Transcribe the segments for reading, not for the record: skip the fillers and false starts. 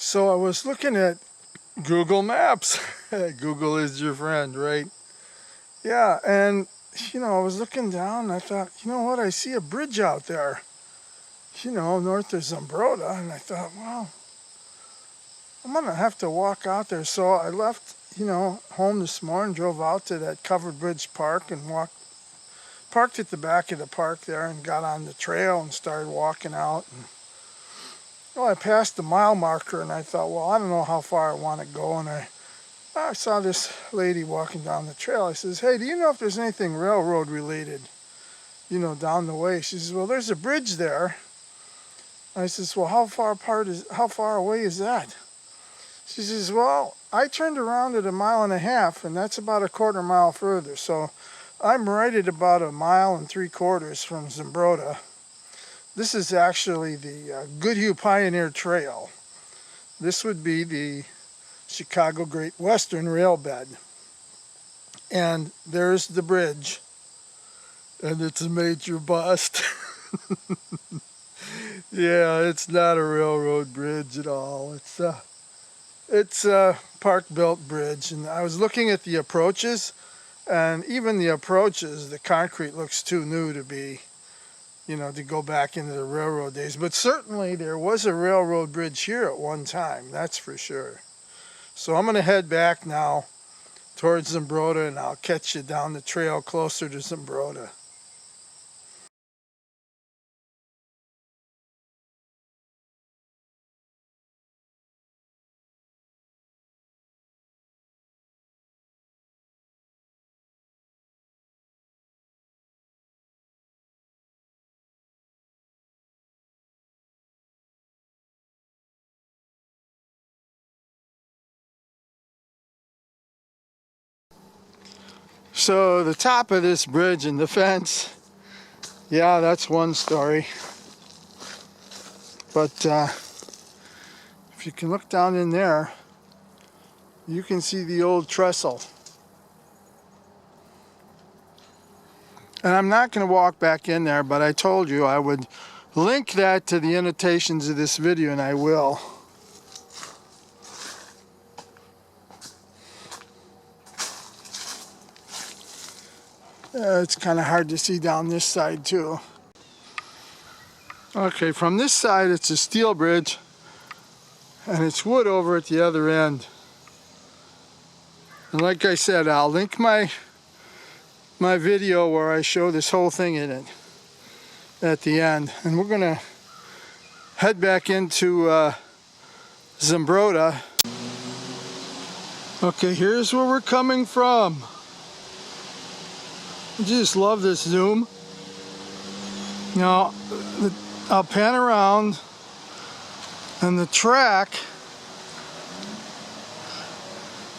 So I was looking at Google Maps. Google is your friend, right? Yeah, and I was looking down and I thought, you know what, I see a bridge out there, north of Zumbrota, and I thought, well, I'm gonna have to walk out there. So I left, home this morning, drove out to that covered bridge park and parked at the back of the park there and got on the trail and started walking out. And well, I passed the mile marker and I thought, well, I don't know how far I want to go. And I saw this lady walking down the trail. I says, hey, do you know if there's anything railroad related, down the way? She says, well, there's a bridge there. I says, well, how far away is that? She says, well, I turned around at 1.5 miles, and that's about a 1/4 mile further. So I'm right at about 1.75 miles from Zumbrota. This is actually the Goodhue Pioneer Trail. This would be the Chicago Great Western Railbed. And there's the bridge. And it's a major bust. Yeah, it's not a railroad bridge at all. It's a park-built bridge. And I was looking at the approaches, and even the approaches, the concrete looks too new to be, to go back into the railroad days. But certainly there was a railroad bridge here at one time, that's for sure. So I'm going to head back now towards Zumbrota, and I'll catch you down the trail closer to Zumbrota. So the top of this bridge and the fence, yeah, that's one story. But if you can look down in there, you can see the old trestle. And I'm not going to walk back in there, but I told you I would link that to the annotations of this video, and I will. It's kind of hard to see down this side too. Okay, from this side it's a steel bridge, and it's wood over at the other end. And like I said, I'll link my video where I show this whole thing in it at the end. And we're gonna head back into Zumbrota. Okay, here's where we're coming from. I just love this zoom. Now, I'll pan around, and the track,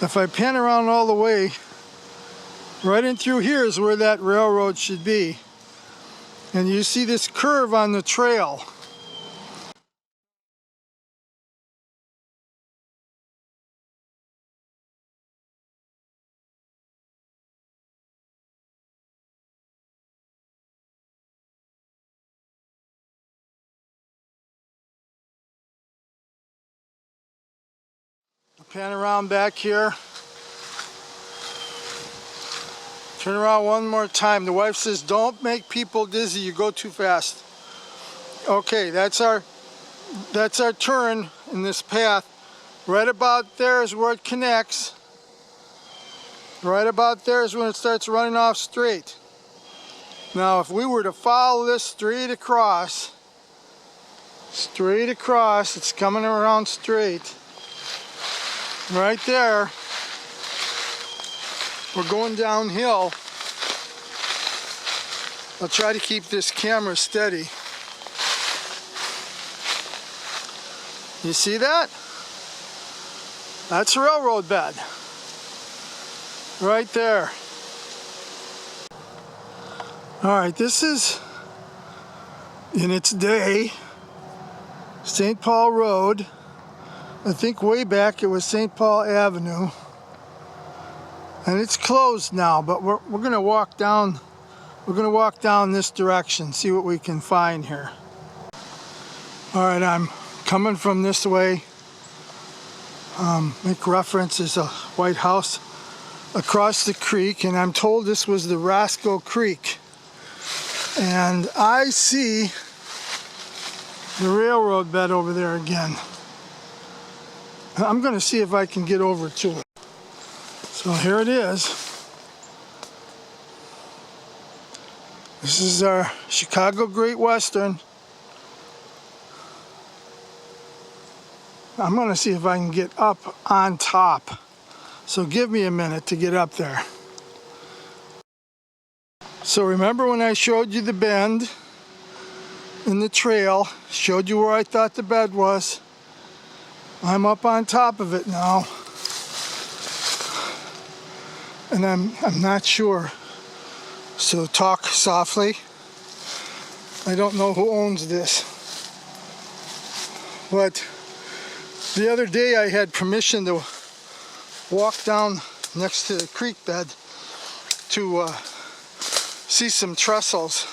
if I pan around all the way, right in through here is where that railroad should be. And you see this curve on the trail. Pan around back here. Turn around one more time. The wife says, don't make people dizzy, you go too fast. Okay, that's our turn in this path. Right about there is where it connects. Right about there is when it starts running off straight. Now if we were to follow this straight across, it's coming around straight. Right there, we're going downhill. I'll try to keep this camera steady. You see that? That's a railroad bed. Right there. Alright, this is, in its day, St. Paul Road. I think way back it was St. Paul Avenue, and it's closed now, but we're gonna walk down this direction, see what we can find here. All right, I'm coming from this way. Make reference is a white house across the creek, and I'm told this was the Roscoe Creek. And I see the railroad bed over there again. I'm going to see if I can get over to it. So here it is. This is our Chicago Great Western. I'm going to see if I can get up on top. So give me a minute to get up there. So remember when I showed you the bend in the trail, showed you where I thought the bed was? I'm up on top of it now. And I'm not sure. So talk softly. I don't know who owns this. But the other day I had permission to walk down next to the creek bed to see some trestles.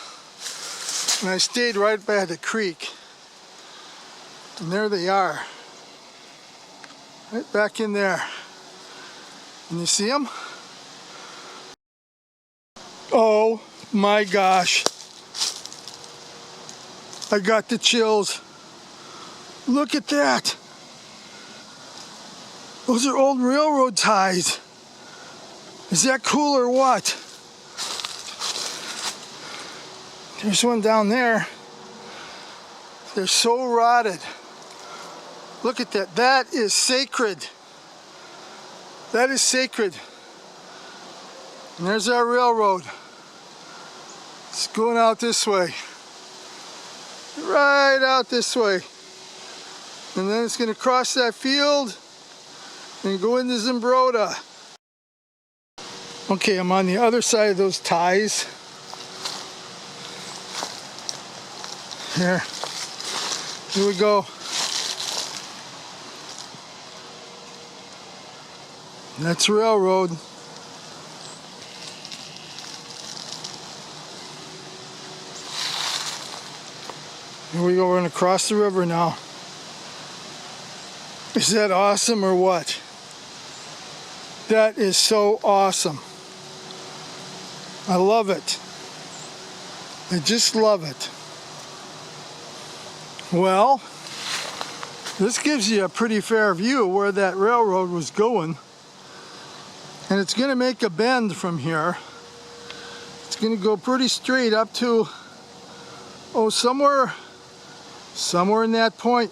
And I stayed right by the creek. And there they are. Right back in there. And you see them? Oh my gosh. I got the chills. Look at that. Those are old railroad ties. Is that cool or what? There's one down there. They're so rotted. Look at that. That is sacred. That is sacred. And there's our railroad. It's going out this way. Right out this way. And then it's going to cross that field and go into Zumbrota. Okay, I'm on the other side of those ties. Here we go. That's railroad. Here we go, we're gonna cross the river now. Is that awesome or what? That is so awesome. I love it. I just love it. Well, this gives you a pretty fair view of where that railroad was going. And it's going to make a bend from here. It's going to go pretty straight up to, oh, somewhere in that point.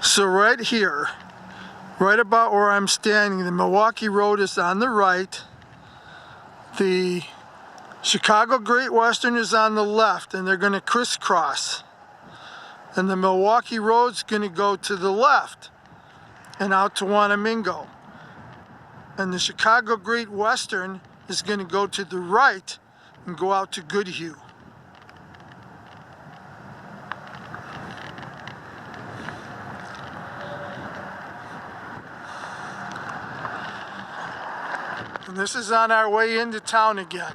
So right here, right about where I'm standing, the Milwaukee Road is on the right. The Chicago Great Western is on the left, and they're going to crisscross. And the Milwaukee Road's going to go to the left and out to Wanamingo. And the Chicago Great Western is going to go to the right and go out to Goodhue. And this is on our way into town again.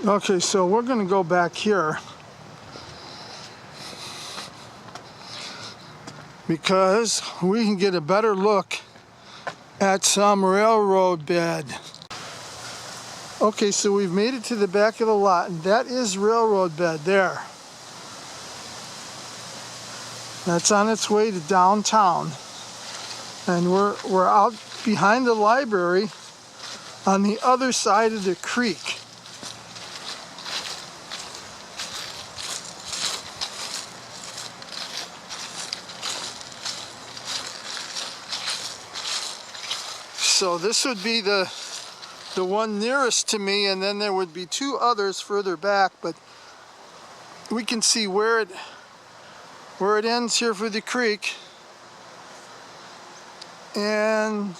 Okay, so we're going to go back here because we can get a better look at some railroad bed. Okay, so we've made it to the back of the lot, and that is railroad bed there. That's on its way to downtown. And we're out behind the library on the other side of the creek. So this would be the one nearest to me, and then there would be two others further back, but we can see where it ends here for the creek. And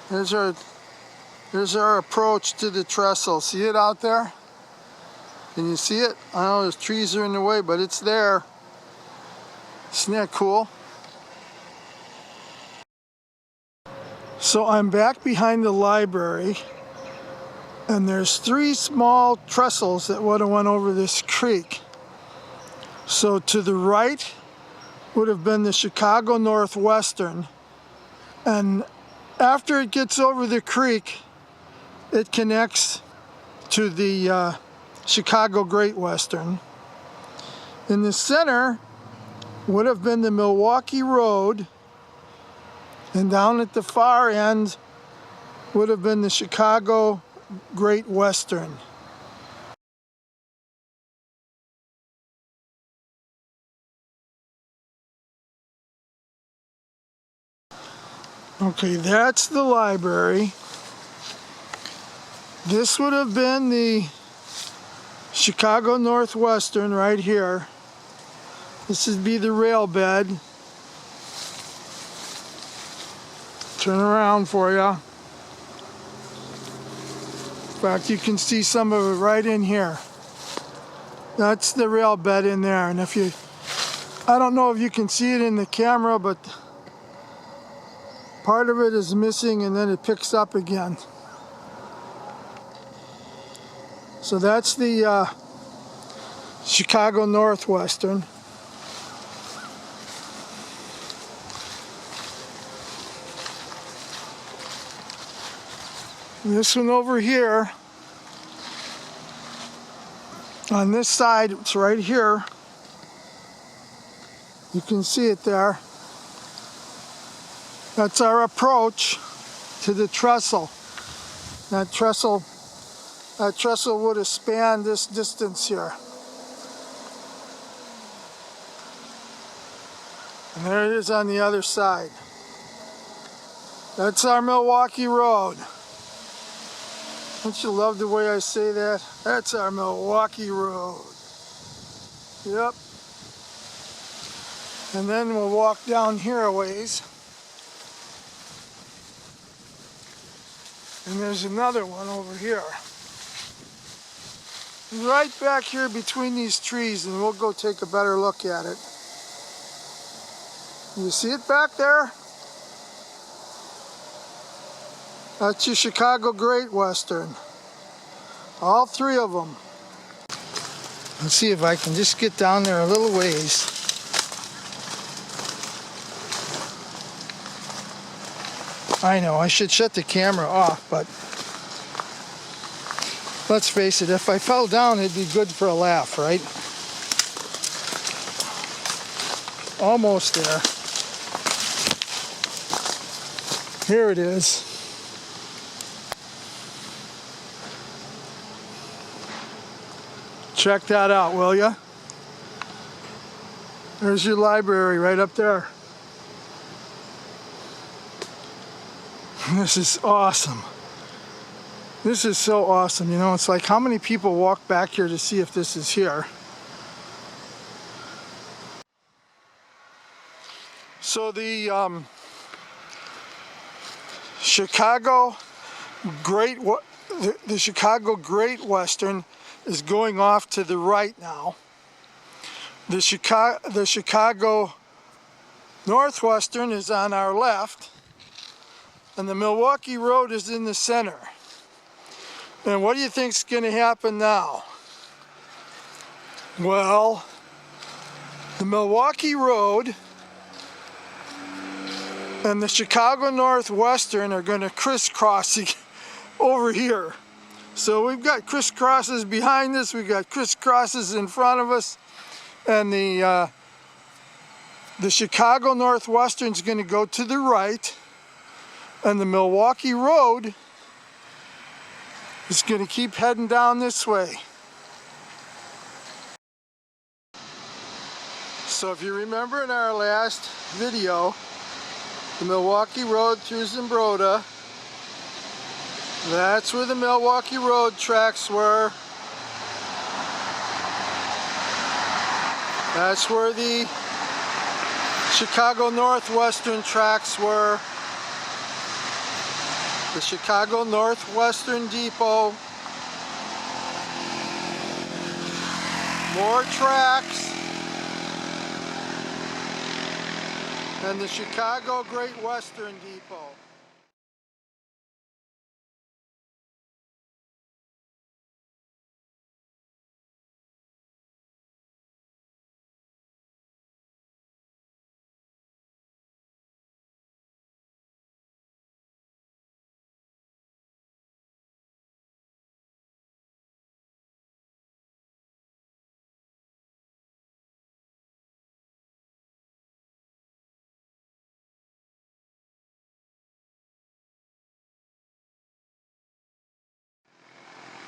there's our approach to the trestle. See it out there? Can you see it? I know those trees are in the way, but it's there. Isn't that cool? So I'm back behind the library, and there's 3 small trestles that would have went over this creek. So to the right would have been the Chicago Northwestern, and after it gets over the creek, it connects to the Chicago Great Western. In the center would have been the Milwaukee Road, and down at the far end would have been the Chicago Great Western. Okay, that's the library. This would have been the Chicago Northwestern right here. This would be the rail bed. Turn around for you. In fact, you can see some of it right in here. That's the rail bed in there. And I don't know if you can see it in the camera, but part of it is missing and then it picks up again. So that's the Chicago Northwestern. This one over here, on this side, it's right here. You can see it there. That's our approach to the trestle. That trestle would have spanned this distance here. And there it is on the other side. That's our Milwaukee Road. Don't you love the way I say that? That's our Milwaukee Road. Yep. And then we'll walk down here a ways. And there's another one over here. Right back here between these trees, and we'll go take a better look at it. You see it back there? That's your Chicago Great Western. All 3 of them. Let's see if I can just get down there a little ways. I know, I should shut the camera off, but let's face it, if I fell down, it'd be good for a laugh, right? Almost there. Here it is. Check that out, will ya? There's your library right up there. This is awesome. This is so awesome. You know, it's like, how many people walk back here to see if this is here? So the Chicago Great Western is going off to the right now. The Chicago Northwestern is on our left, and the Milwaukee Road is in the center. And what do you think's going to happen now? Well, the Milwaukee Road and the Chicago Northwestern are going to crisscross over here. So we've got crisscrosses behind us, we've got crisscrosses in front of us, and the Chicago Northwestern is going to go to the right, and the Milwaukee Road is going to keep heading down this way. So if you remember in our last video, the Milwaukee Road through Zumbrota, that's where the Milwaukee Road tracks were. That's where the Chicago Northwestern tracks were. The Chicago Northwestern Depot. More tracks. And the Chicago Great Western Depot.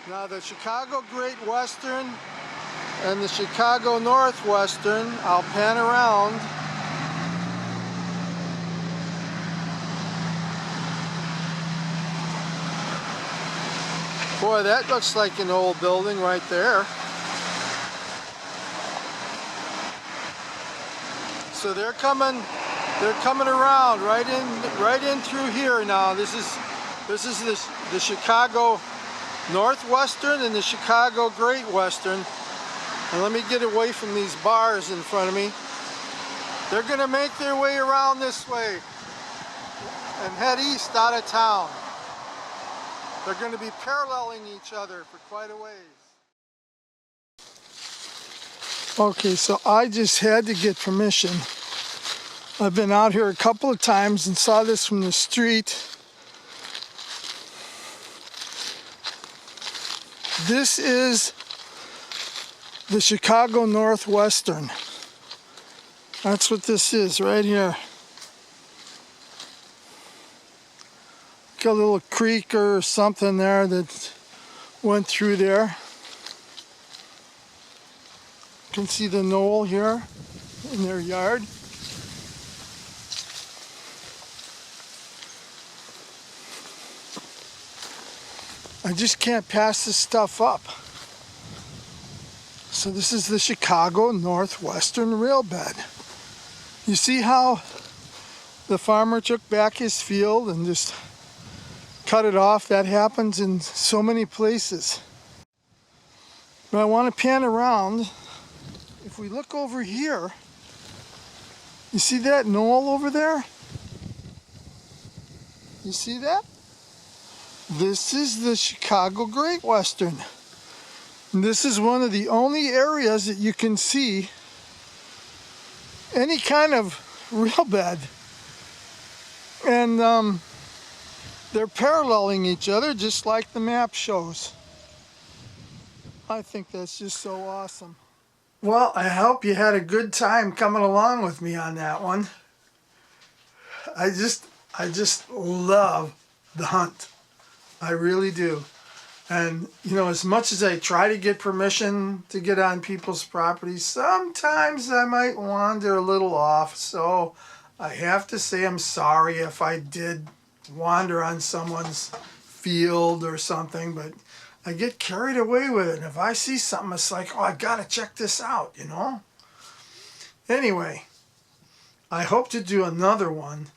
Now the Chicago Great Western and the Chicago Northwestern, I'll pan around. Boy, that looks like an old building right there. So they're coming around right in through here now. This is the Chicago Northwestern and the Chicago Great Western. And let me get away from these bars in front of me. They're gonna make their way around this way and head east out of town. They're gonna be paralleling each other for quite a ways. Okay, so I just had to get permission. I've been out here a couple of times and saw this from the street. This is the Chicago Northwestern. That's what this is right here. Got a little creek or something there that went through there. You can see the knoll here in their yard. I just can't pass this stuff up. So this is the Chicago Northwestern rail bed. You see how the farmer took back his field and just cut it off? That happens in so many places. But I want to pan around. If we look over here, you see that knoll over there? You see that? This is the Chicago Great Western. And this is one of the only areas that you can see any kind of rail bed. And they're paralleling each other just like the map shows. I think that's just so awesome. Well, I hope you had a good time coming along with me on that one. I just love the hunt. I really do. And, you know, as much as I try to get permission to get on people's properties, sometimes I might wander a little off. So I have to say I'm sorry if I did wander on someone's field or something, but I get carried away with it. And if I see something, it's like, oh, I gotta check this out, you know? Anyway, I hope to do another one.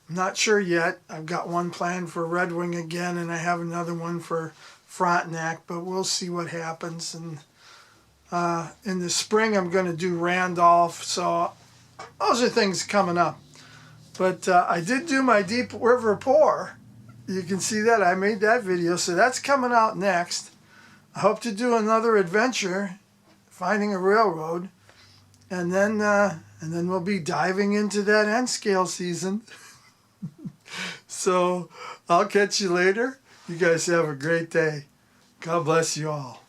Not sure yet. I've got one planned for Red Wing again, and I have another one for Frontenac, but we'll see what happens. And in the spring, I'm going to do Randolph, so those are things coming up. But I did do my Deep River Pour. You can see that. I made that video, so that's coming out next. I hope to do another adventure, finding a railroad, and then we'll be diving into that N-scale season. So I'll catch you later. You guys have a great day. God bless you all.